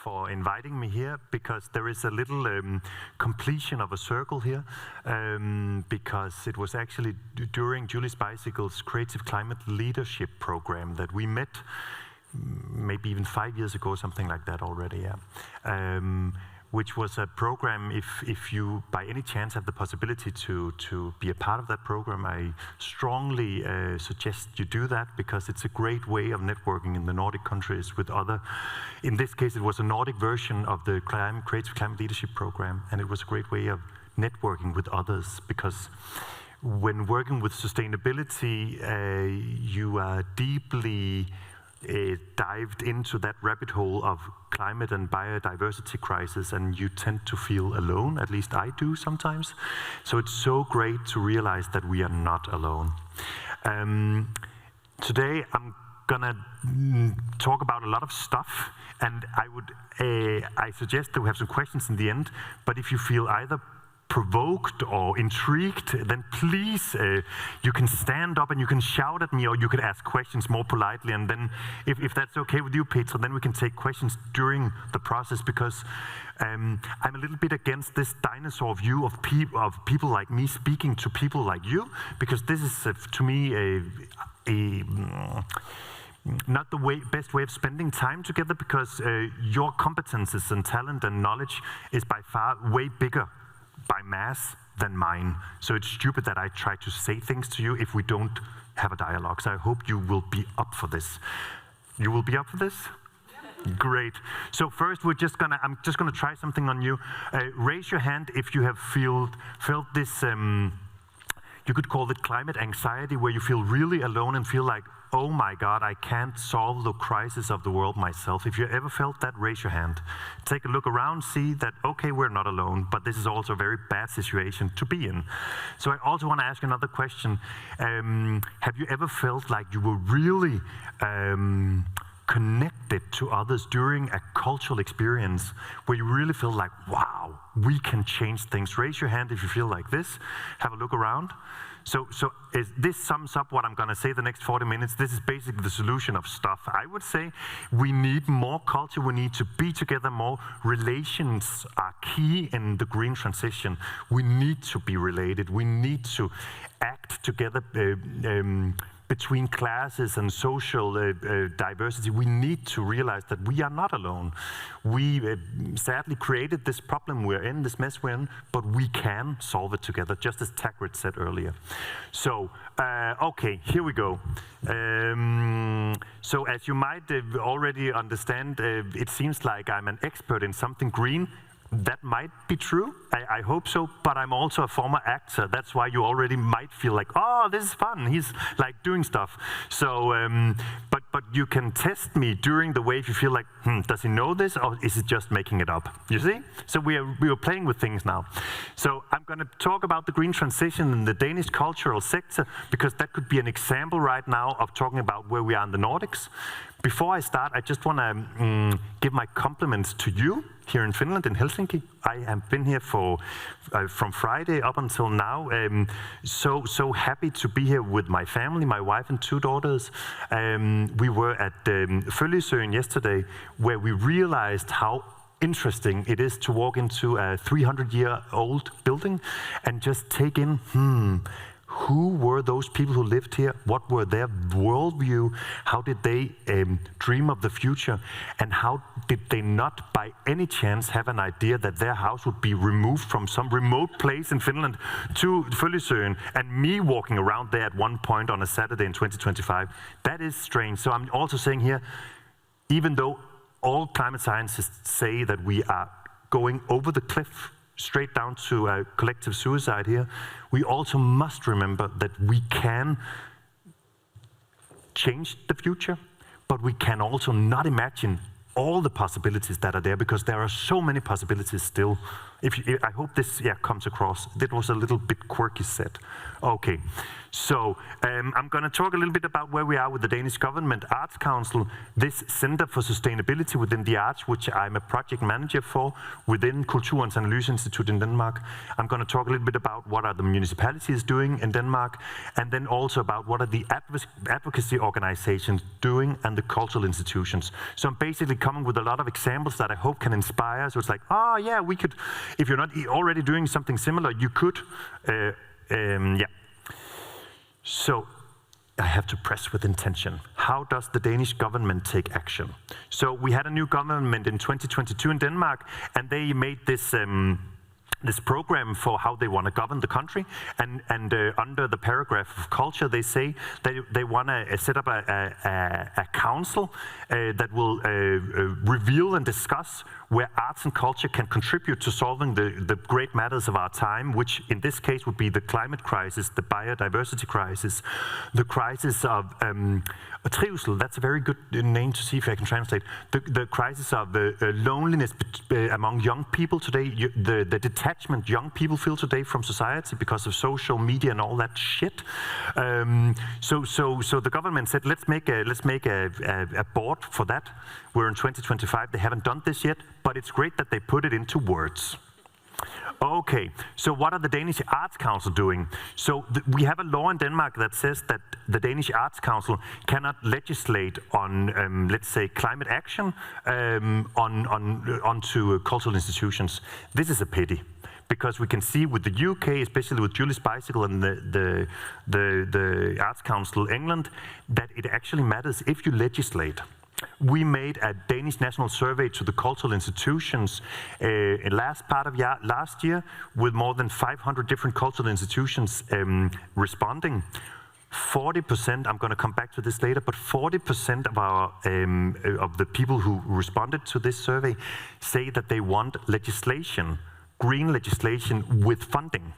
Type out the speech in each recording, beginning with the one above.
for inviting me here, because there is a little completion of a circle here, because it was actually during Julius Bicycle's Creative Climate Leadership Program that we met, maybe even 5 years ago, something like that already, yeah. Which was a program, if you by any chance have the possibility to be a part of that program, I strongly suggest you do that, because it's a great way of networking in the Nordic countries with other, in this case it was a Nordic version of the Creative Climate Leadership Program, and it was a great way of networking with others, because when working with sustainability, you are deeply dived into that rabbit hole of climate and biodiversity crisis, and you tend to feel alone, at least I do sometimes. So it's so great to realize that we are not alone. Today I'm gonna talk about a lot of stuff, and I suggest that we have some questions in the end, but if you feel either provoked or intrigued, then please, you can stand up and you can shout at me, or you can ask questions more politely, and then if that's okay with you, Petra, then we can take questions during the process, because I'm a little bit against this dinosaur view of people like me speaking to people like you, because this is, to me, not the best way of spending time together, because your competences and talent and knowledge is by far way bigger by mass than mine. So it's stupid that I try to say things to you if we don't have a dialogue. So I hope you will be up for this. You will be up for this? Great. So first, I'm just gonna try something on you. Raise your hand if you have felt this, you could call it climate anxiety, where you feel really alone and feel like, oh my God, I can't solve the crisis of the world myself. If you ever felt that, raise your hand. Take a look around, see that, okay, we're not alone, but this is also a very bad situation to be in. So I also want to ask another question. Have you ever felt like you were really connected to others during a cultural experience where you really feel like, wow, we can change things? Raise your hand if you feel like this. Have a look around. So this sums up what I'm going to say the next 40 minutes. This is basically the solution of stuff. I would say we need more culture. We need to be together more. Relations are key in the green transition. We need to be related. We need to act together between classes and social diversity. We need to realize that we are not alone. We sadly created this problem we're in, this mess we're in, but we can solve it together, just as Tagrid said earlier. So, okay, here we go. So as you might already understand, it seems like I'm an expert in something green. That might be true, I hope so, but I'm also a former actor. That's why you already might feel like, oh, this is fun, he's like doing stuff. So, but you can test me during the way if you feel like, does he know this, or is he just making it up? You see? So we are playing with things now. So I'm going to talk about the green transition in the Danish cultural sector, because that could be an example right now of talking about where we are in the Nordics. Before I start, I just want to give my compliments to you here in Finland, in Helsinki. I have been here from Friday up until now. So happy to be here with my family, my wife and 2 daughters. We were at Føllesøen yesterday, where we realized how interesting it is to walk into a 300-year-old building and just take in, who were those people who lived here? What were their worldview? How did they dream of the future? And how did they not by any chance have an idea that their house would be removed from some remote place in Finland to Føllesøen, and me walking around there at one point on a Saturday in 2025? That is strange. So I'm also saying here, even though all climate scientists say that we are going over the cliff, straight down to collective suicide here, we also must remember that we can change the future, but we can also not imagine all the possibilities that are there, because there are so many possibilities still I hope this comes across. That was a little bit quirky said. Okay, so I'm going to talk a little bit about where we are with the Danish government Arts Council, this Center for Sustainability within the Arts, which I'm a project manager for within Kulturens Analyseinstitut in Denmark. I'm going to talk a little bit about what are the municipalities doing in Denmark, and then also about what are the advocacy organizations doing and the cultural institutions. So I'm basically coming with a lot of examples that I hope can inspire. So it's like, oh yeah, we could, if you're not already doing something similar, you could. So I have to press with intention. How does the Danish government take action? So we had a new government in 2022 in Denmark, and they made this this program for how they want to govern the country, and under the paragraph of culture, they say they want to set up a council that will reveal and discuss where arts and culture can contribute to solving the great matters of our time, which in this case would be the climate crisis, the biodiversity crisis, the crisis of trivsel. That's a very good name to see if I can translate. The crisis of loneliness among young people today, the detachment young people feel today from society because of social media and all that shit. So the government said, let's make a board for that. We're in 2025. They haven't done this yet, but it's great that they put it into words. Okay, so what are the Danish Arts Council doing? So we have a law in Denmark that says that the Danish Arts Council cannot legislate on, let's say, climate action onto cultural institutions. This is a pity, because we can see with the UK, especially with Julie's Bicycle and the Arts Council England, that it actually matters if you legislate. We made a Danish national survey to the cultural institutions in last part of last year, with more than 500 different cultural institutions responding. 40%, I'm going to come back to this later, but 40% of our of the people who responded to this survey say that they want legislation, green legislation with funding.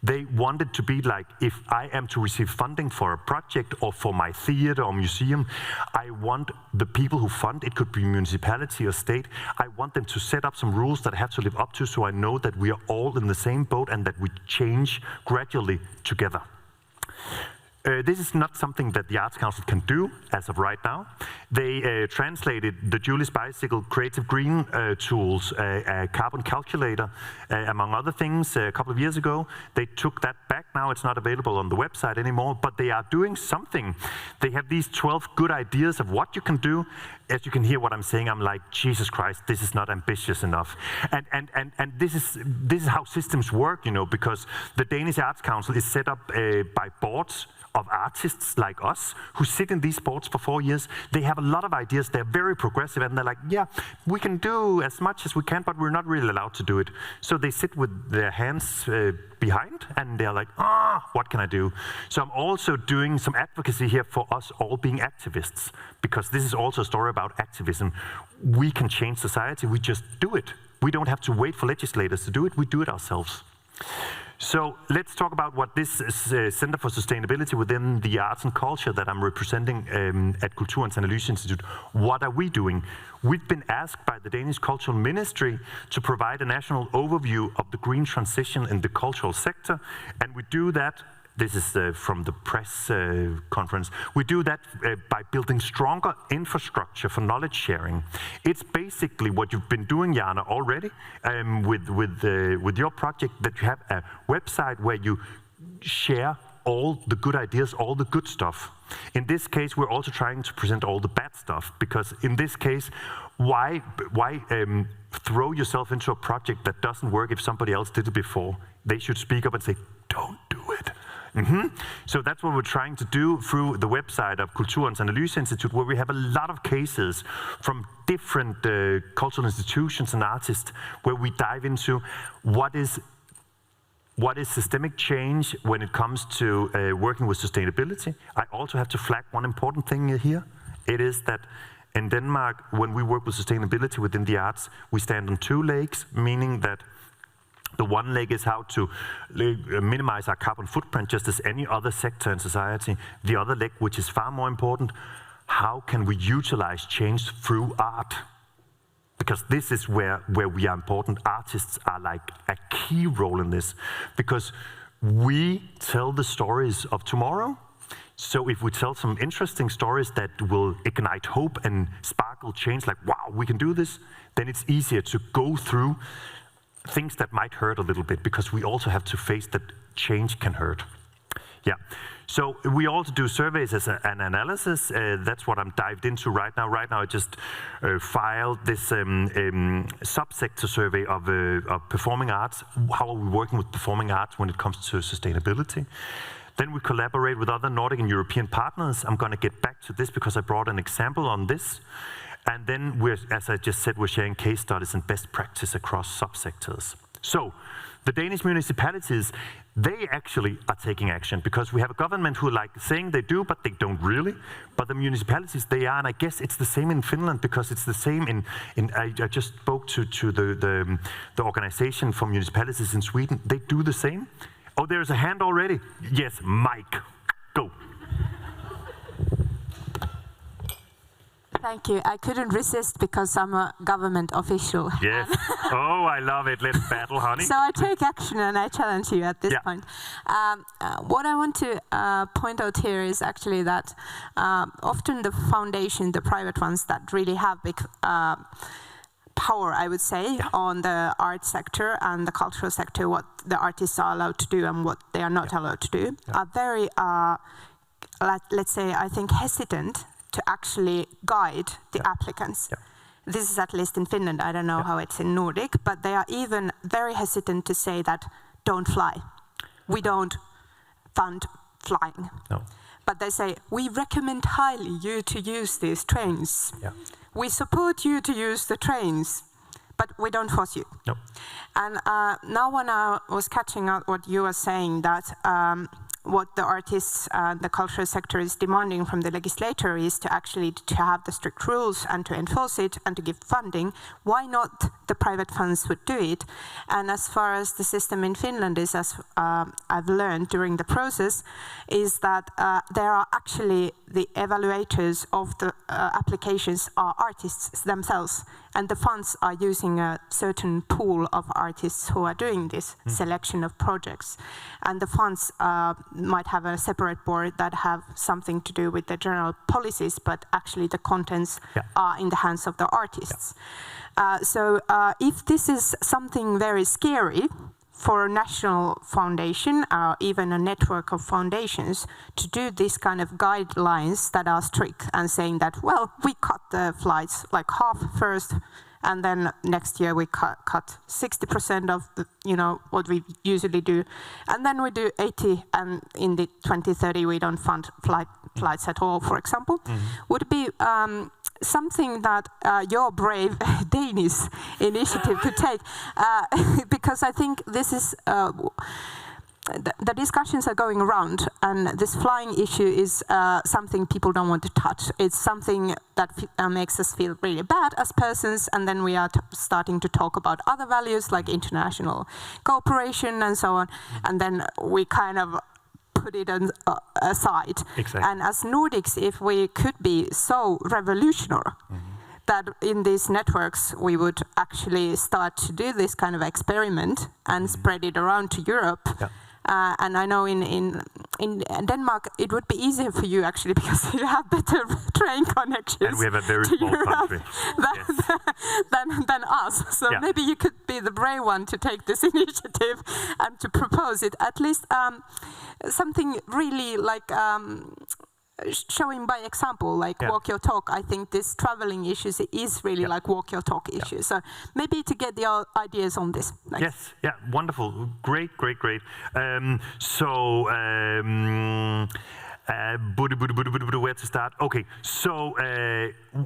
They want it to be like, if I am to receive funding for a project or for my theater or museum, I want the people who fund, it could be municipality or state, I want them to set up some rules that I have to live up to, so I know that we are all in the same boat and that we change gradually together. This is not something that the Arts Council can do as of right now. They translated the Julie's Bicycle Creative Green tools, a carbon calculator, among other things, a couple of years ago. They took that back. Now it's not available on the website anymore, but they are doing something. They have these 12 good ideas of what you can do. As you can hear what I'm saying, I'm like, Jesus Christ, this is not ambitious enough. And this is how systems work, you know, because the Danish Arts Council is set up by boards of artists like us who sit in these boards for 4 years. They have a lot of ideas. They're very progressive, and they're like, yeah, we can do as much as we can, but we're not really allowed to do it. So they sit with their hands behind, and they're like, what can I do? So I'm also doing some advocacy here for us all being activists, because this is also a story about activism. We can change society. We just do it. We don't have to wait for legislators to do it. We do it ourselves. So let's talk about what this Center for Sustainability within the Arts and Culture that I'm representing at Kulturens Analyseinstitut. What are we doing? We've been asked by the Danish Cultural Ministry to provide a national overview of the green transition in the cultural sector, and we do that. This is from the press conference. We do that by building stronger infrastructure for knowledge sharing. It's basically what you've been doing, Jana, already with your project, that you have a website where you share all the good ideas, all the good stuff. In this case, we're also trying to present all the bad stuff, because in this case, why throw yourself into a project that doesn't work if somebody else did it before? They should speak up and say, don't do it. So that's what we're trying to do through the website of Kulturens Analyseinstitut, where we have a lot of cases from different cultural institutions and artists, where we dive into what is systemic change when it comes to working with sustainability. I also have to flag one important thing here. It is that in Denmark, when we work with sustainability within the arts, we stand on two legs, meaning that the one leg is how to minimize our carbon footprint, just as any other sector in society. The other leg, which is far more important, how can we utilize change through art? because this is where we are important. Artists are like a key role in this, because we tell the stories of tomorrow. So if we tell some interesting stories that will ignite hope and sparkle change, like, wow, we can do this, then it's easier to go through things that might hurt a little bit, because we also have to face that change can hurt. Yeah. So we also do surveys as an analysis. That's what I'm dived into right now. Right now, I just filed this subsector survey of performing arts. How are we working with performing arts when it comes to sustainability? Then we collaborate with other Nordic and European partners. I'm going to get back to this because I brought an example on this. And then, as I just said, we're sharing case studies and best practice across subsectors. So, the Danish municipalities, they actually are taking action, because we have a government who like saying they do, but they don't really. But the municipalities, they are, and I guess it's the same in Finland, because it's the same I just spoke to the organization for municipalities in Sweden. They do the same. Oh, there's a hand already. Yes, Mike, go. Thank you. I couldn't resist because I'm a government official. Yes. Oh, I love it. Let's battle, honey. So I take action and I challenge you at this point. What I want to point out here is actually that often the foundation, the private ones that really have big power, I would say, on the art sector and the cultural sector, what the artists are allowed to do and what they are not allowed to do, are very, let's say, I think, hesitant to actually guide the applicants. This is at least in Finland. I don't know how it's in Nordic, but they are even very hesitant to say that don't fly. We don't fund flying. No. But they say, we recommend highly you to use these trains. We support you to use the trains, but we don't force you. No. And now when I was catching up what you were saying, that what the artists and the cultural sector is demanding from the legislator is to actually to have the strict rules and to enforce it and to give funding. Why not the private funds would do it? And as far as the system in Finland is, as I've learned during the process, is that there are actually the evaluators of the applications are artists themselves, and the funds are using a certain pool of artists who are doing this selection of projects. And the funds might have a separate board that have something to do with the general policies, but actually the contents are in the hands of the artists. So if this is something very scary for a national foundation or even a network of foundations to do this kind of guidelines that are strict and saying that, well, we cut the flights like half first, and then next year we cut 60% of the, what we usually do, and then we do 80, and in the 2030 we don't fund flights at all, for example, would be something that your brave Danish initiative could take, because I think this is the discussions are going around, and this flying issue is something people don't want to touch. It's something that makes us feel really bad as persons, and then we are starting to talk about other values like international cooperation and so on, and then we kind of put it aside. Exactly. And as Nordics, if we could be so revolutionary that in these networks we would actually start to do this kind of experiment and spread it around to Europe. And I know in Denmark it would be easier for you actually, because you have better train connections. And we have a very small country. Than us. So maybe you could be the brave one to take this initiative and to propose it. At least something really like showing by example, like walk your talk. I think this traveling issues is really like walk your talk issues. So maybe to get the ideas on this. Yes, wonderful, great. Where to start? Okay, so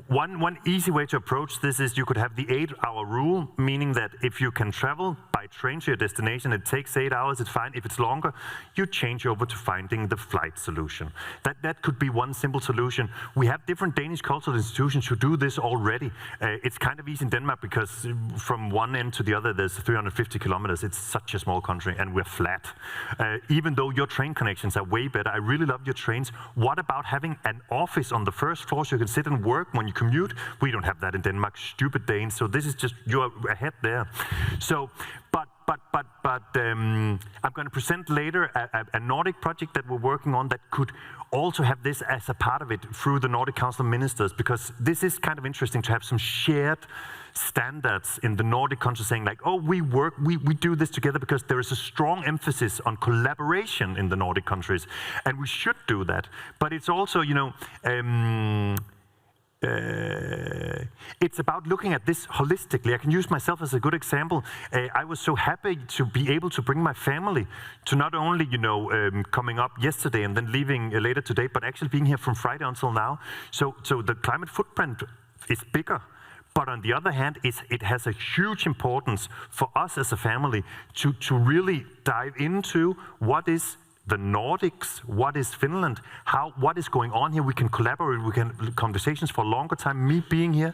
one easy way to approach this is you could have the 8-hour rule, meaning that if you can travel by train to your destination, it takes 8 hours, it's fine. If it's longer, you change over to finding the flight solution. That could be one simple solution. We have different Danish cultural institutions who do this already. It's kind of easy in Denmark because from one end to the other, there's 350 kilometers. It's such a small country, and we're flat. Even though your train connections are way better, I really love your trains. What about having an office on the first floor so you can sit and work when you commute? We don't have that in Denmark, stupid Danes. So this is just, you're ahead there. So, but I'm going to present later a Nordic project that we're working on that could also have this as a part of it through the Nordic Council of Ministers, because this is kind of interesting to have some shared standards in the Nordic countries saying like, oh, we do this together because there is a strong emphasis on collaboration in the Nordic countries, and we should do that. But it's also, you know, it's about looking at this holistically. I can use myself as a good example. I was so happy to be able to bring my family to not only, you know, coming up yesterday and then leaving later today, but actually being here from Friday until now. So the climate footprint is bigger. But on the other hand, it has a huge importance for us as a family to really dive into what is the Nordics, what is Finland, what is going on here. We can collaborate, we can conversations for a longer time, me being here.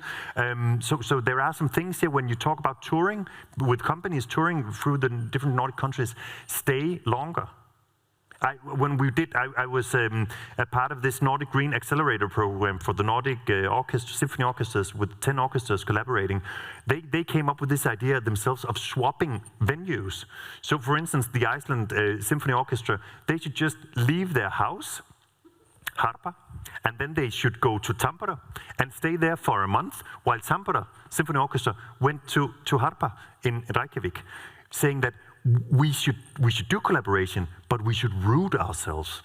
So there are some things here when you talk about touring, with companies touring through the different Nordic countries, stay longer. When we did, I was a part of this Nordic Green Accelerator program for the Nordic symphony orchestras with 10 orchestras collaborating. They came up with this idea themselves of swapping venues. So for instance, the Iceland Symphony Orchestra, they should just leave their house, Harpa, and then they should go to Tampere and stay there for a month, while Tampere Symphony Orchestra went to Harpa in Reykjavik, saying that we should do collaboration, but we should root ourselves.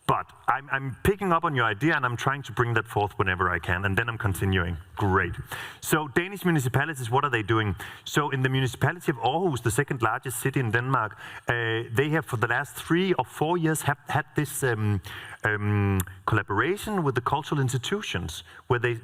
But I'm picking up on your idea, and I'm trying to bring that forth whenever I can, and then I'm continuing. Great. So Danish municipalities, what are they doing? So in the municipality of Aarhus, the second largest city in Denmark, they have for the last 3 or 4 years have had this collaboration with the cultural institutions, where the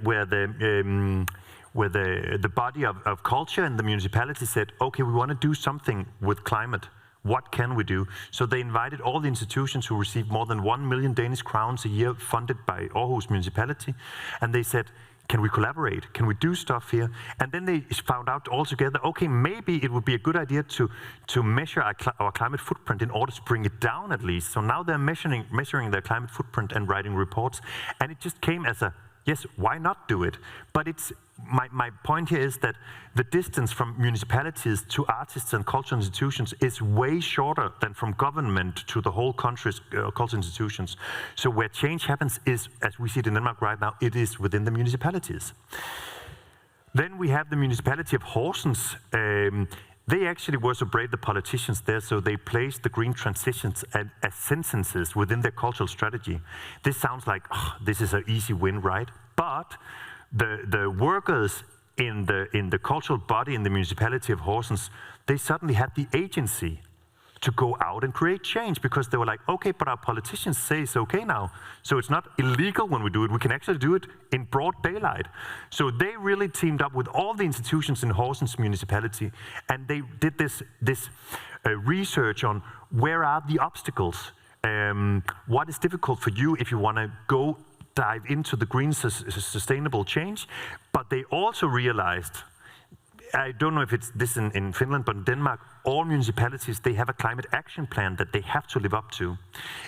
body of culture and the municipality said, okay, we want to do something with climate. What can we do? So they invited all the institutions who receive more than 1 million Danish crowns a year funded by Aarhus municipality, and they said, can we collaborate? Can we do stuff here? And then they found out all together, okay, maybe it would be a good idea to measure our climate footprint in order to bring it down at least. So now they're measuring their climate footprint and writing reports, and it just came as a, yes, why not do it? But it's my point here is that the distance from municipalities to artists and cultural institutions is way shorter than from government to the whole country's cultural institutions. So where change happens is, as we see it in Denmark right now, it is within the municipalities. Then we have the municipality of Horsens. They actually were so brave, the politicians there, so they placed the green transitions as sentences within their cultural strategy. This sounds like, oh, this is an easy win, right? But the workers in the cultural body in the municipality of Horsens, they suddenly had the agency to go out and create change, because they were like, okay, but our politicians say it's okay now. So it's not illegal when we do it. We can actually do it in broad daylight. So they really teamed up with all the institutions in Horsens municipality, and they did this research on where are the obstacles, what is difficult for you if you want to go dive into the green sustainable change. But they also realized, I don't know if it's this in Finland, but in Denmark, all municipalities, they have a climate action plan that they have to live up to.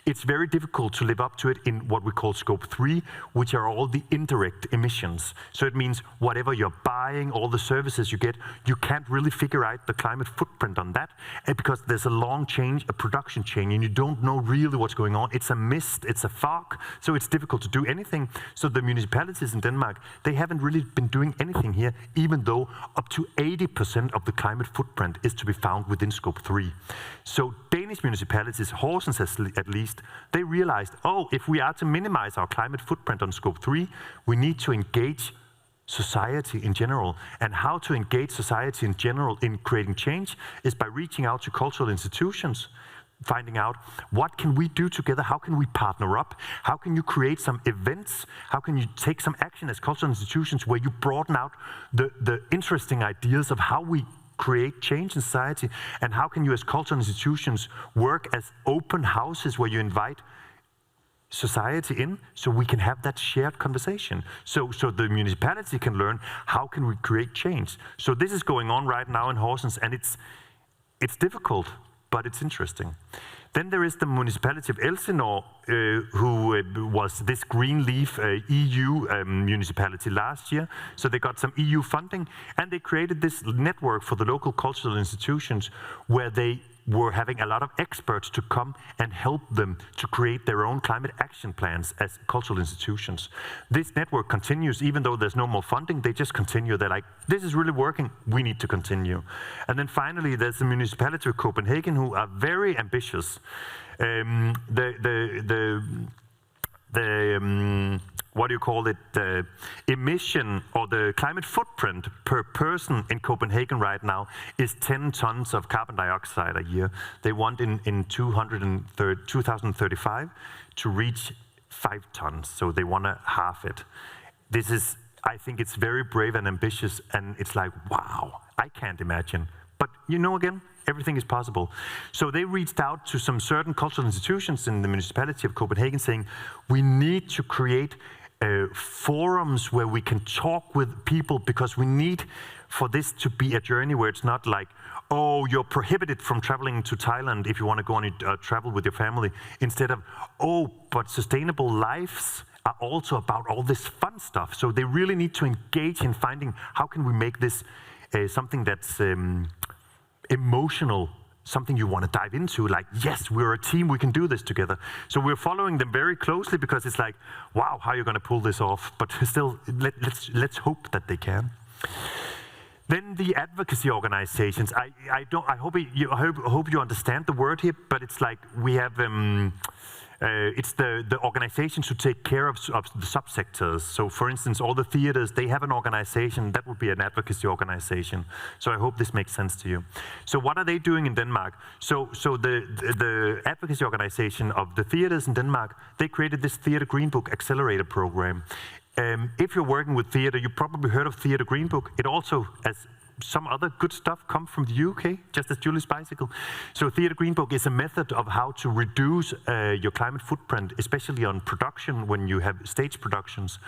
It's very difficult to live up to it in what we call Scope 3, which are all the indirect emissions. So it means whatever you're buying, all the services you get, you can't really figure out the climate footprint on that, because there's a long chain, a production chain, and you don't know really what's going on. It's a mist, it's a fog, so it's difficult to do anything. So the municipalities in Denmark, they haven't really been doing anything here, even though up to 80% of the climate footprint is to be found within Scope 3. So Danish municipalities, Horsens at least, they realized, oh, if we are to minimize our climate footprint on Scope 3, we need to engage society in general. And how to engage society in general in creating change is by reaching out to cultural institutions, finding out what can we do together, how can we partner up, how can you create some events, how can you take some action as cultural institutions where you broaden out the interesting ideas of how we create change in society? And how can you as cultural institutions work as open houses where you invite society in, so we can have that shared conversation. So the municipality can learn how can we create change. So this is going on right now in Horsens, and it's difficult, but it's interesting. Then there is the municipality of Elsinore, who was this Green Leaf EU municipality last year. So they got some EU funding, and they created this network for the local cultural institutions where they were having a lot of experts to come and help them to create their own climate action plans as cultural institutions. This network continues, even though there's no more funding, they just continue. They're like, this is really working, we need to continue. And then finally, there's the municipality of Copenhagen, who are very ambitious. What do you call it, emission or the climate footprint per person in Copenhagen right now is 10 tons of carbon dioxide a year. They want in 2035 to reach 5 tons, so they want to halve it. This is, I think it's very brave and ambitious, and it's like, wow, I can't imagine. But you know, again, everything is possible. So they reached out to some certain cultural institutions in the municipality of Copenhagen saying, we need to create forums where we can talk with people, because we need for this to be a journey where it's not like, oh, you're prohibited from traveling to Thailand if you want to go on a travel with your family. Instead of, oh, but sustainable lives are also about all this fun stuff. So they really need to engage in finding how can we make this something that's emotional, something you want to dive into, like, yes, we're a team, we can do this together. So we're following them very closely, because it's like, wow, how are you going to pull this off? But still, let's hope that they can. Then the advocacy organizations. I hope you understand the word here, but it's like we have it's the organizations who take care of the subsectors. So for instance, all the theaters, they have an organization that would be an advocacy organization. So I hope this makes sense to you. So what are they doing in Denmark? So the advocacy organization of the theaters in Denmark, they created this Theater Green Book Accelerator program. If you're working with theater, you probably heard of Theater Green Book. It also, as some other good stuff, come from the UK, just as Julie's Bicycle. So Theater Green Book is a method of how to reduce your climate footprint, especially on production when you have stage productions.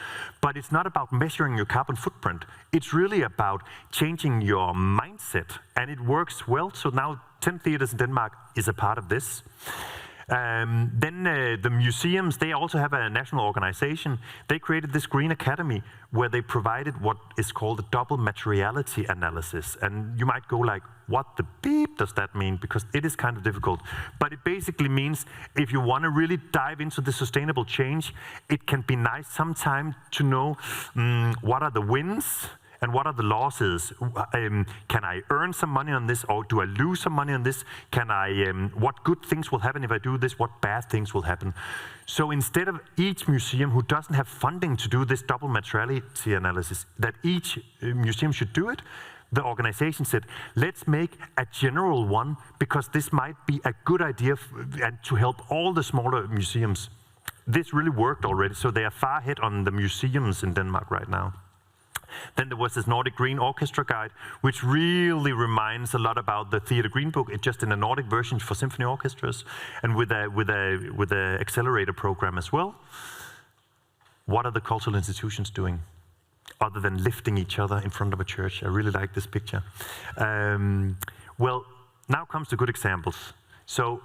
But it's not about measuring your carbon footprint. It's really about changing your mindset, and it works well. So now 10 theaters in Denmark is a part of this. Then the museums, they also have a national organization. They created this Green Academy where they provided what is called a double materiality analysis. And you might go like, what the beep does that mean? Because it is kind of difficult. But it basically means if you want to really dive into the sustainable change, it can be nice sometimes to know what are the wins and what are the losses? Can I earn some money on this, or do I lose some money on this? Can I? What good things will happen if I do this? What bad things will happen? So instead of each museum who doesn't have funding to do this double materiality analysis, that each museum should do it, the organization said, let's make a general one, because this might be a good idea and to help all the smaller museums. This really worked already, so they are far ahead on the museums in Denmark right now. Then there was this Nordic Green Orchestra Guide, which really reminds a lot about the Theater Green Book. It's just in a Nordic version for symphony orchestras, and with a accelerator program as well. What are the cultural institutions doing, other than lifting each other in front of a church? I really like this picture. Well, now comes the good examples. So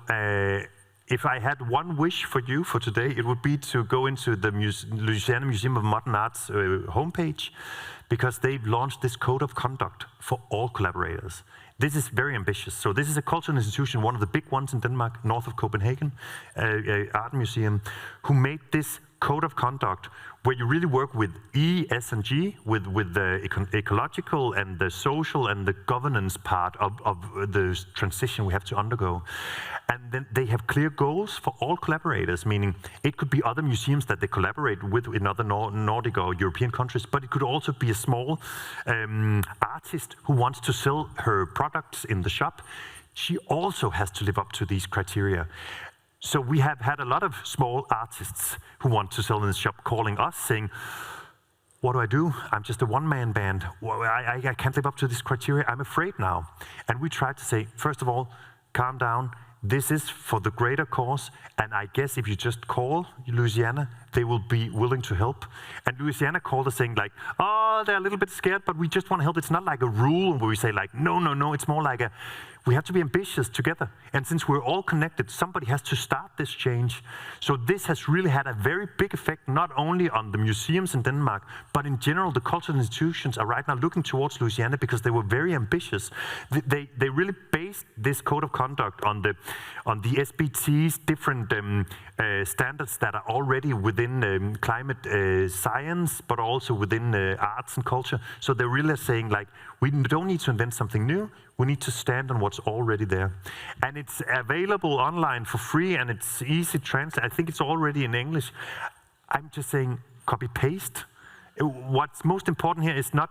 if I had one wish for you for today, it would be to go into the Louisiana Museum of Modern Art's homepage, because they've launched this code of conduct for all collaborators. This is very ambitious. So this is a cultural institution, one of the big ones in Denmark, north of Copenhagen, art museum, who made this code of conduct where you really work with E, S, and G, with the ecological and the social and the governance part of the transition we have to undergo. And then they have clear goals for all collaborators, meaning it could be other museums that they collaborate with in other Nordic or European countries, but it could also be a small artist who wants to sell her products in the shop. She also has to live up to these criteria. So we have had a lot of small artists who want to sell in the shop calling us saying, what do? I'm just a one-man band. Well, I can't live up to this criteria. I'm afraid now. And we tried to say, first of all, calm down. This is for the greater cause, and I guess if you just call Louisiana, they will be willing to help. And Louisiana called us saying like, oh, they're a little bit scared, but we just want to help. It's not like a rule where we say like, no. It's more like we have to be ambitious together. And since we're all connected, somebody has to start this change. So this has really had a very big effect, not only on the museums in Denmark, but in general, the cultural institutions are right now looking towards Louisiana because they were very ambitious. They really based this code of conduct on the SBT's different standards that are already within climate science, but also within arts and culture. So they're really saying like, we don't need to invent something new. We need to stand on what's already there. And it's available online for free, and it's easy to translate. I think it's already in English. I'm just saying copy-paste. What's most important here is not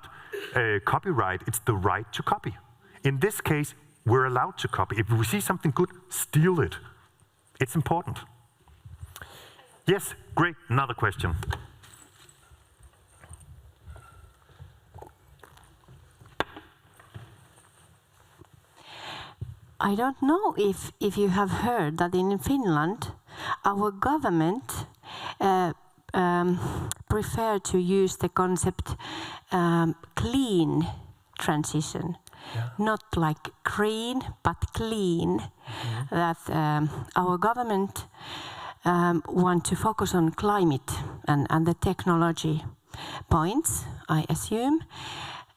copyright, it's the right to copy. In this case, we're allowed to copy. If we see something good, steal it. It's important. Yes, great, another question. I don't know if you have heard that in Finland, our government prefer to use the concept clean transition. Yeah. Not like green, but clean. Mm-hmm. That our government want to focus on climate and the technology points, I assume.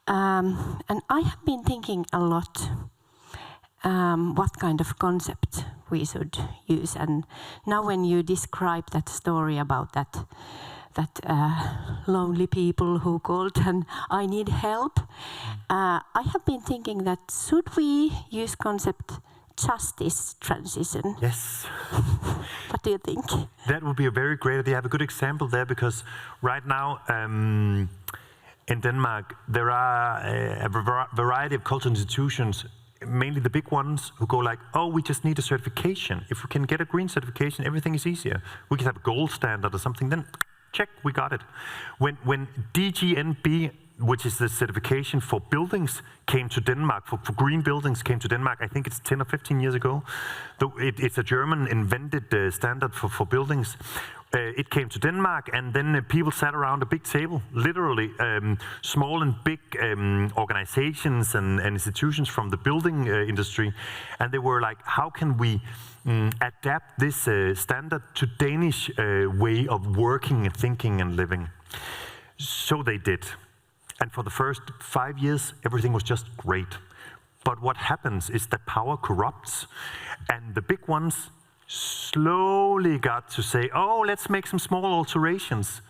And I have been thinking a lot what kind of concept we should use. And now when you describe that story about that lonely people who called and I need help, I have been thinking that should we use concept justice transition? Yes. What do you think? That would be a very great idea. I have a good example there because right now in Denmark there are a variety of cultural institutions, mainly the big ones, who go like, oh, we just need a certification. If we can get a green certification, everything is easier. We can have a gold standard or something, then check, we got it. When DGNB, which is the certification for buildings, came to Denmark, for green buildings came to Denmark, I think it's 10 or 15 years ago. It's a German invented standard for buildings. It came to Denmark, and then people sat around a big table, literally small and big organizations and institutions from the building industry, and they were like, how can we adapt this standard to Danish way of working and thinking and living? So they did. And for the first 5 years, everything was just great. But what happens is that power corrupts, and the big ones slowly got to say, oh, let's make some small alterations.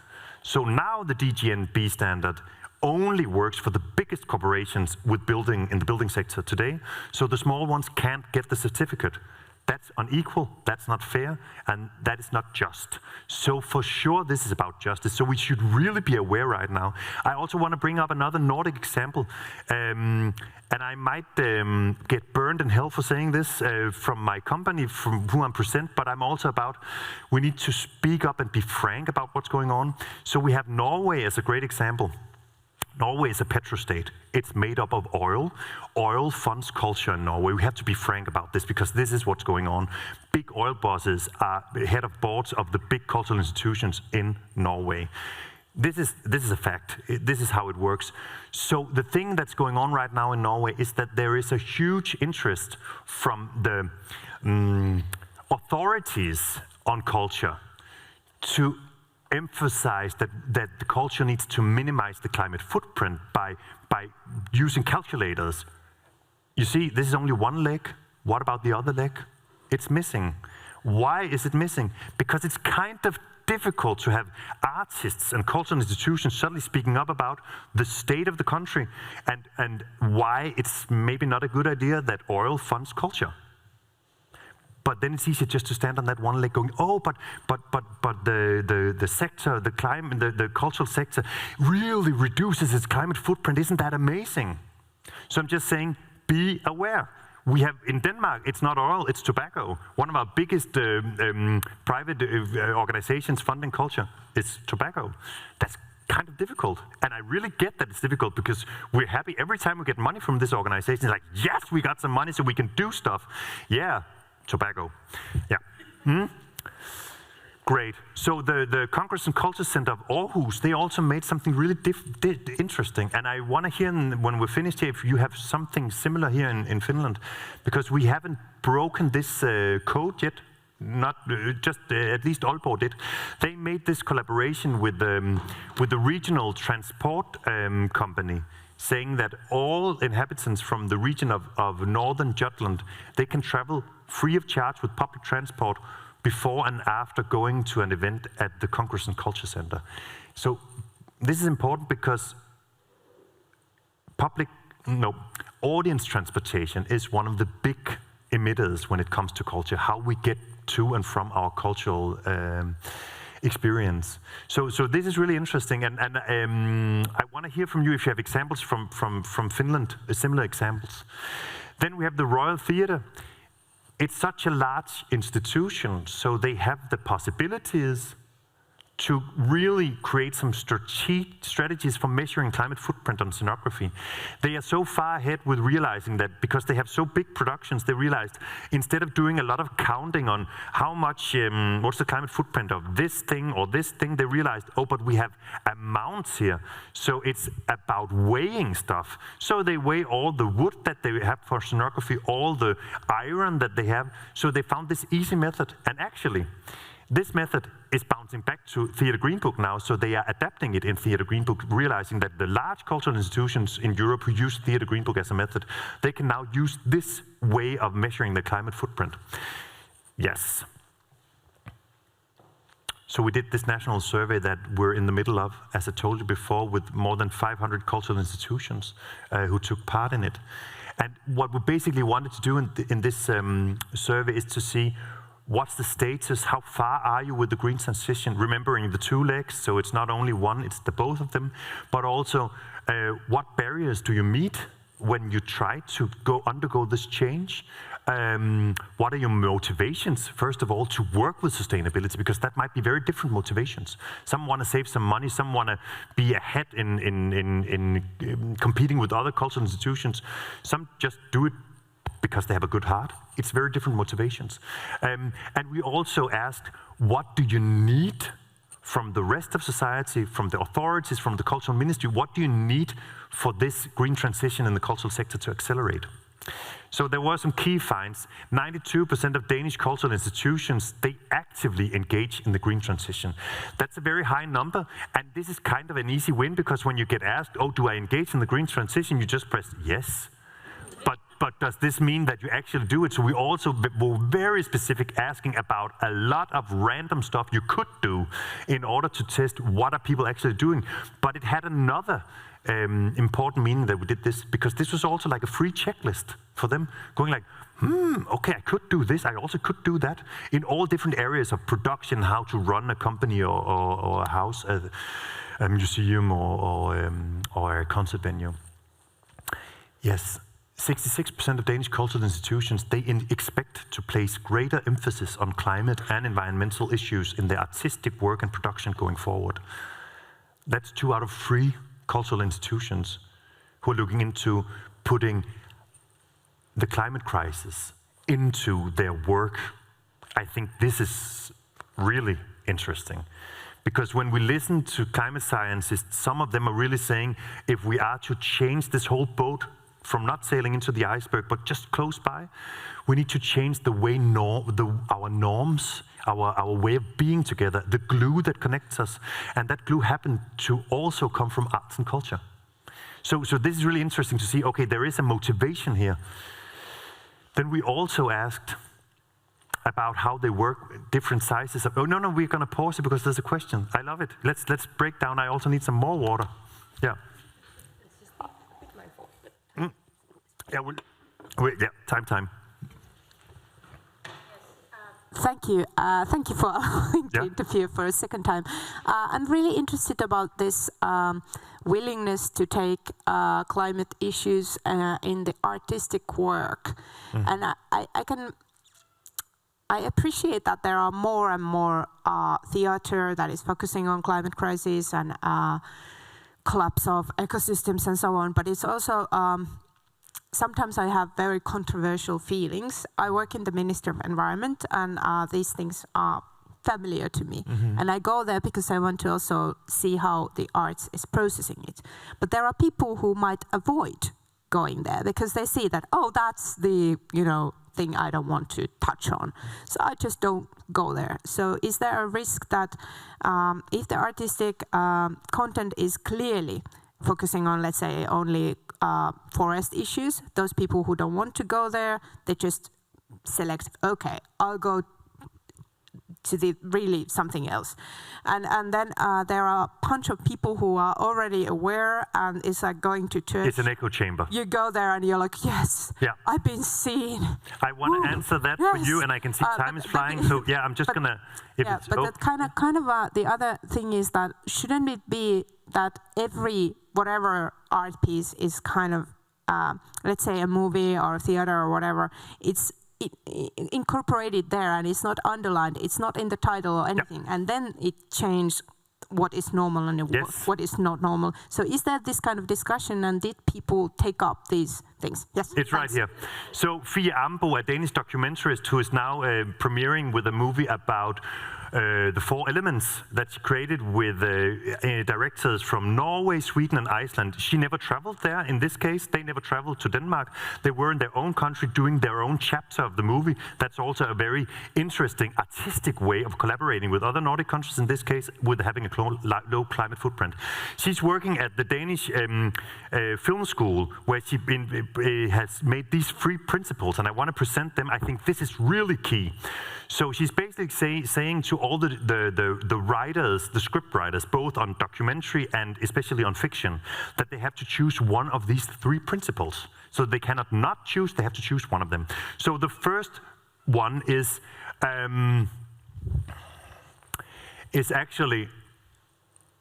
So now the DGNB standard only works for the biggest corporations with building in the building sector today. So the small ones can't get the certificate. That's unequal, that's not fair, and that is not just. So for sure, this is about justice. So we should really be aware right now. I also want to bring up another Nordic example. And I might get burned in hell for saying this from my company, from who I'm present, but I'm also about, we need to speak up and be frank about what's going on. So we have Norway as a great example. Norway is a petrostate. It's made up of oil. Oil funds culture in Norway. We have to be frank about this because this is what's going on. Big oil bosses are head of boards of the big cultural institutions in Norway. This is a fact. This is how it works. So the thing that's going on right now in Norway is that there is a huge interest from the authorities on culture to emphasize that the culture needs to minimize the climate footprint by using calculators. You see, this is only one leg. What about the other leg? It's missing. Why is it missing? Because it's kind of difficult to have artists and cultural institutions suddenly speaking up about the state of the country and why it's maybe not a good idea that oil funds culture. But then it's easier just to stand on that one leg going, oh, but the sector, the climate, the cultural sector really reduces its climate footprint. Isn't that amazing? So I'm just saying, be aware. We have, in Denmark, it's not oil, it's tobacco. One of our biggest private organizations funding culture is tobacco. That's kind of difficult. And I really get that it's difficult because we're happy every time we get money from this organization. It's like, yes, we got some money so we can do stuff. Yeah, tobacco. Yeah. Great. So the Congress and Culture Center of Aarhus, they also made something really interesting. And I want to hear, when we're finished here, if you have something similar here in Finland, because we haven't broken this code yet. Not just at least Aalborg did. They made this collaboration with the regional transport company, saying that all inhabitants from the region of northern Jutland, they can travel free of charge with public transport before and after going to an event at the Congress and Culture Center. So this is important because audience transportation is one of the big emitters when it comes to culture, how we get to and from our cultural experience. So this is really interesting, and I want to hear from you if you have examples from Finland, similar examples. Then we have the Royal Theatre. It's such a large institution, so they have the possibilities to really create some strategies for measuring climate footprint on scenography. They are so far ahead with realizing that because they have so big productions, they realized instead of doing a lot of counting on how much, what's the climate footprint of this thing or this thing, they realized, oh, but we have amounts here. So it's about weighing stuff. So they weigh all the wood that they have for scenography, all the iron that they have. So they found this easy method. And actually, this method is bouncing back to Theatre Green Book now, so they are adapting it in Theatre Green Book, realizing that the large cultural institutions in Europe who use Theatre Green Book as a method, they can now use this way of measuring the climate footprint. Yes. So we did this national survey that we're in the middle of, as I told you before, with more than 500 cultural institutions who took part in it. And what we basically wanted to do in this survey is to see what's the status, how far are you with the green transition, remembering the two legs, so it's not only one, it's the both of them, but also what barriers do you meet when you try to undergo this change? What are your motivations, first of all, to work with sustainability? Because that might be very different motivations. Some want to save some money, some want to be ahead in competing with other cultural institutions. Some just do it because they have a good heart. It's very different motivations. And we also asked, what do you need from the rest of society, from the authorities, from the cultural ministry? What do you need for this green transition in the cultural sector to accelerate? So there were some key finds. 92% of Danish cultural institutions, they actively engage in the green transition. That's a very high number, and this is kind of an easy win, because when you get asked, oh, do I engage in the green transition? You just press yes. But does this mean that you actually do it? So we also were very specific, asking about a lot of random stuff you could do in order to test what are people actually doing. But it had another important meaning that we did this, because this was also like a free checklist for them, going like, okay, I could do this, I also could do that, in all different areas of production, how to run a company or a house, a museum or a concert venue. Yes. 66% of Danish cultural institutions, they expect to place greater emphasis on climate and environmental issues in their artistic work and production going forward. That's 2 out of 3 cultural institutions who are looking into putting the climate crisis into their work. I think this is really interesting, because when we listen to climate scientists, some of them are really saying, if we are to change this whole boat from not sailing into the iceberg, but just close by, we need to change the way our norms, our way of being together, the glue that connects us, and that glue happened to also come from arts and culture. So this is really interesting to see, okay, there is a motivation here. Then we also asked about how they work, different sizes of, oh, no, we're gonna pause it because there's a question. I love it. Let's break down. I also need some more water. Yeah. Yeah, time. Thank you. Thank you for allowing the interview for a second time. I'm really interested about this willingness to take climate issues in the artistic work. And I appreciate that there are more and more theater that is focusing on climate crisis and collapse of ecosystems and so on, but it's also sometimes I have very controversial feelings. I work in the Ministry of Environment, and these things are familiar to me. And I go there because I want to also see how the arts is processing it. But there are people who might avoid going there because they see that, oh, that's the, thing I don't want to touch on. So I just don't go there. So is there a risk that if the artistic content is clearly focusing on, let's say, only forest issues, those people who don't want to go there, they just select, okay, I'll go to the really something else. And then there are a bunch of people who are already aware, and it's like going to church. It's an echo chamber. You go there and you're like, yes, I've been seen. I want to answer that for you, and I can see time is flying, so I'm just going to... That kind of the other thing is that shouldn't it be that whatever art piece is kind of, let's say a movie or a theater or whatever, it's incorporated there and it's not underlined, it's not in the title or anything, and then it changed what is normal and what is not normal. So is there this kind of discussion, and did people take up these things? Yes, it's right here. So Fie Ambo, a Danish documentarist who is now premiering with a movie about the 4 elements that she created with directors from Norway, Sweden and Iceland. She never traveled there. In this case, they never traveled to Denmark. They were in their own country doing their own chapter of the movie. That's also a very interesting artistic way of collaborating with other Nordic countries, in this case with having a low climate footprint. She's working at the Danish film school, where she has made these 3 principles, and I want to present them. I think this is really key. So she's basically saying to all the writers, the script writers, both on documentary and especially on fiction, that they have to choose one of these 3 principles. So they cannot not choose, they have to choose one of them. So the first one is actually,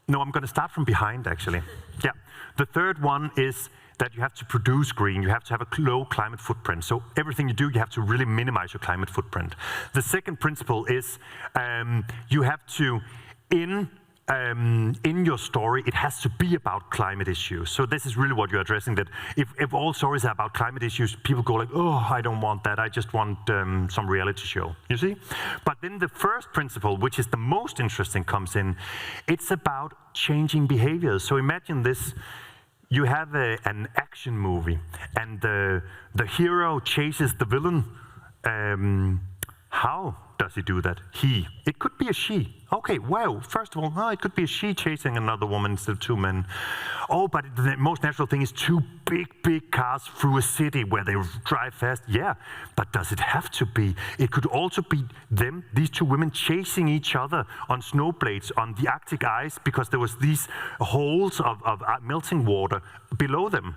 no, I'm going to start from behind actually. Yeah, the third one is that you have to produce green, you have to have a low climate footprint. So everything you do, you have to really minimize your climate footprint. The second principle is you have to, in your story, it has to be about climate issues. So this is really what you're addressing, that if all stories are about climate issues, people go like, oh, I don't want that, I just want some reality show, you see? But then the first principle, which is the most interesting, comes in. It's about changing behaviors. So imagine this. You have an action movie, and the hero chases the villain. How does he do that? He. It could be a she. Okay, well, first of all, it could be a she chasing another woman instead of 2 men. Oh, but the most natural thing is 2 big cars through a city where they drive fast. Yeah, but does it have to be? It could also be them, these 2 women, chasing each other on snowblades on the Arctic ice because there was these holes of melting water below them.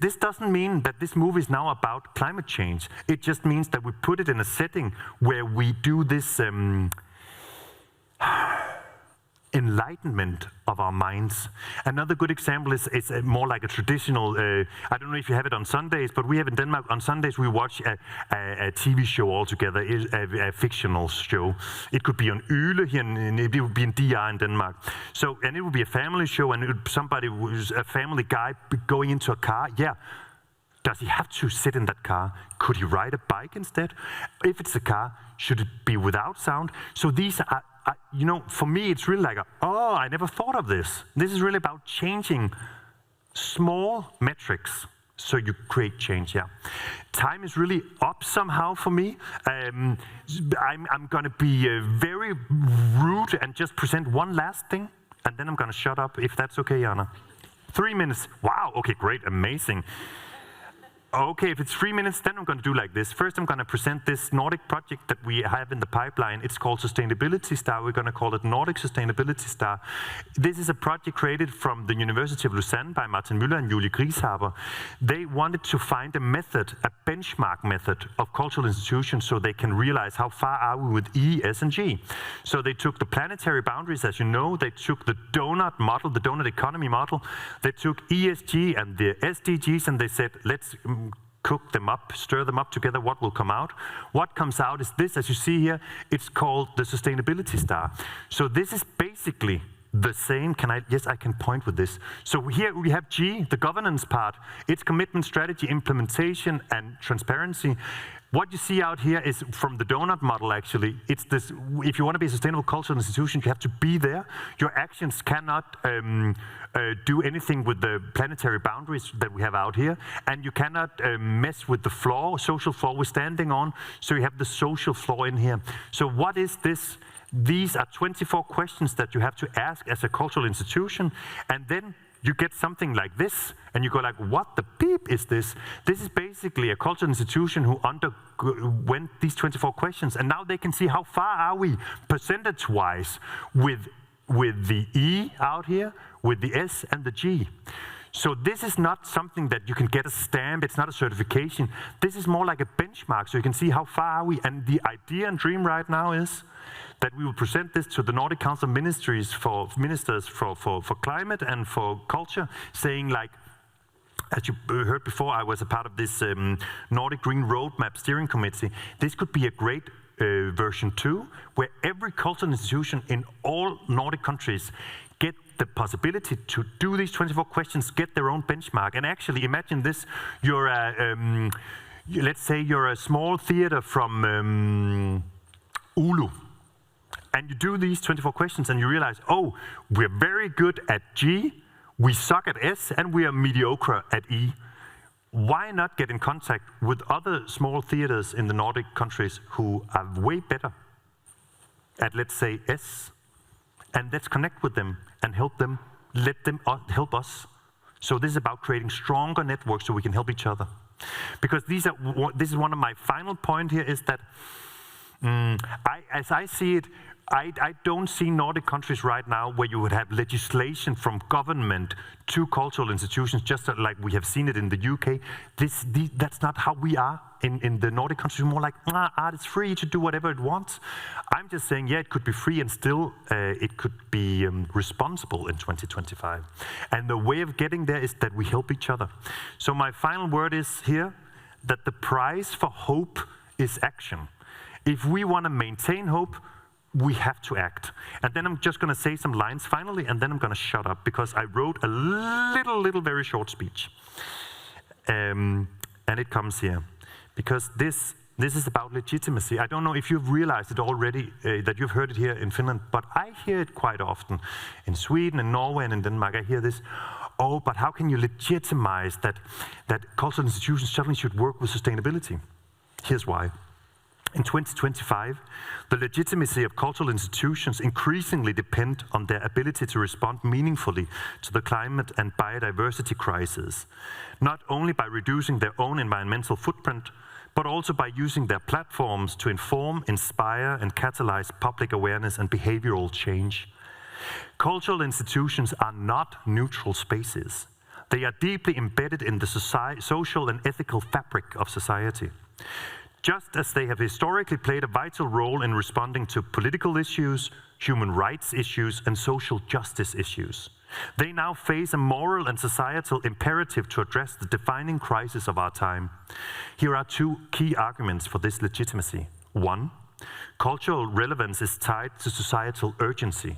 This doesn't mean that this movie is now about climate change. It just means that we put it in a setting where we do this enlightenment of our minds. Another good example is more like a traditional, I don't know if you have it on Sundays, but we have in Denmark, on Sundays we watch a TV show altogether, a fictional show. It could be on Yle here, and it would be in DR in Denmark. So, and it would be a family show, and it would somebody who's a family guy going into a car. Yeah. Does he have to sit in that car? Could he ride a bike instead? If it's a car, should it be without sound? So these are, for me, it's really like, I never thought of this. This is really about changing small metrics so you create change, yeah. Time is really up somehow for me. I'm going to be very rude and just present one last thing, and then I'm going to shut up, if that's okay, Jana. 3 minutes. Wow, okay, great, amazing. Okay, if it's 3 minutes, then I'm going to do like this. First, I'm going to present this Nordic project that we have in the pipeline. It's called Sustainability Star. We're going to call it Nordic Sustainability Star. This is a project created from the University of Lausanne by Martin Müller and Julie Grieshaber. They wanted to find a method, a benchmark method of cultural institutions so they can realize how far are we with E, S, and G. So they took the planetary boundaries, as you know. They took the donut model, the donut economy model. They took ESG and the SDGs, and they said, let's cook them up, stir them up together, what will come out? What comes out is this, as you see here, it's called the Sustainability Star. So this is basically the same, yes, I can point with this. So here we have G, the governance part. It's commitment, strategy, implementation, and transparency. What you see out here is from the donut model, actually. It's this, if you want to be a sustainable cultural institution, you have to be there. Your actions cannot do anything with the planetary boundaries that we have out here. And you cannot mess with the floor, social floor we're standing on. So you have the social floor in here. So what is this? These are 24 questions that you have to ask as a cultural institution, and then you get something like this, and you go like, what the beep is this? This is basically a cultural institution who underwent these 24 questions, and now they can see how far are we percentage-wise with the E out here, with the S and the G. So this is not something that you can get a stamp, it's not a certification. This is more like a benchmark, so you can see how far are we. And the idea and dream right now is that we will present this to the Nordic Council of Ministers for climate and for culture, saying like, as you heard before, I was a part of this Nordic Green Roadmap Steering Committee. This could be a great version 2, where every cultural institution in all Nordic countries get the possibility to do these 24 questions, get their own benchmark. And actually, imagine this, you're let's say you're a small theater from Oulu, and you do these 24 questions and you realize, oh, we're very good at G, we suck at S, and we are mediocre at E. Why not get in contact with other small theaters in the Nordic countries who are way better at, let's say, S, and let's connect with them and help them, let them help us. So this is about creating stronger networks so we can help each other. Because this is one of my final point here, is that as I see it, I don't see Nordic countries right now where you would have legislation from government to cultural institutions, just like we have seen it in the UK. That's not how we are in the Nordic countries. We're more like, art is free to do whatever it wants. I'm just saying, yeah, it could be free and still it could be responsible in 2025. And the way of getting there is that we help each other. So my final word is here, that the price for hope is action. If we want to maintain hope, we have to act. And then I'm just going to say some lines finally, and then I'm going to shut up, because I wrote a little very short speech. And it comes here. Because this is about legitimacy. I don't know if you've realized it already, that you've heard it here in Finland, but I hear it quite often. In Sweden, in Norway, and in Denmark, I hear this. Oh, but how can you legitimize that cultural institutions suddenly should work with sustainability? Here's why. In 2025, the legitimacy of cultural institutions increasingly depend on their ability to respond meaningfully to the climate and biodiversity crisis, not only by reducing their own environmental footprint, but also by using their platforms to inform, inspire, and catalyze public awareness and behavioral change. Cultural institutions are not neutral spaces. They are deeply embedded in the social and ethical fabric of society. Just as they have historically played a vital role in responding to political issues, human rights issues, and social justice issues, they now face a moral and societal imperative to address the defining crisis of our time. Here are two key arguments for this legitimacy. One, cultural relevance is tied to societal urgency.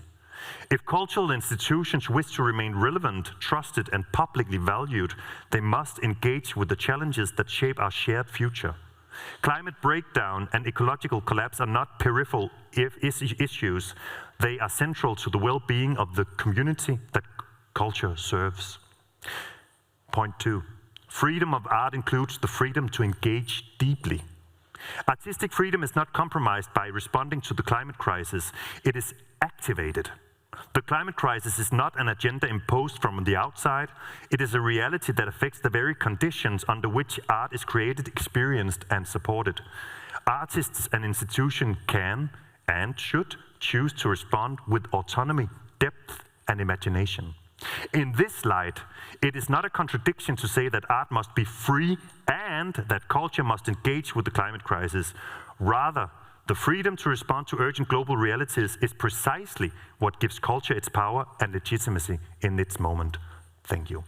If cultural institutions wish to remain relevant, trusted, and publicly valued, they must engage with the challenges that shape our shared future. Climate breakdown and ecological collapse are not peripheral issues. They are central to the well-being of the community that culture serves. Point 2. Freedom of art includes the freedom to engage deeply. Artistic freedom is not compromised by responding to the climate crisis. It is activated. The climate crisis is not an agenda imposed from the outside. It is a reality that affects the very conditions under which art is created, experienced, and supported. Artists and institutions can and should choose to respond with autonomy, depth, and imagination. In this light, it is not a contradiction to say that art must be free and that culture must engage with the climate crisis. Rather, the freedom to respond to urgent global realities is precisely what gives culture its power and legitimacy in its moment. Thank you.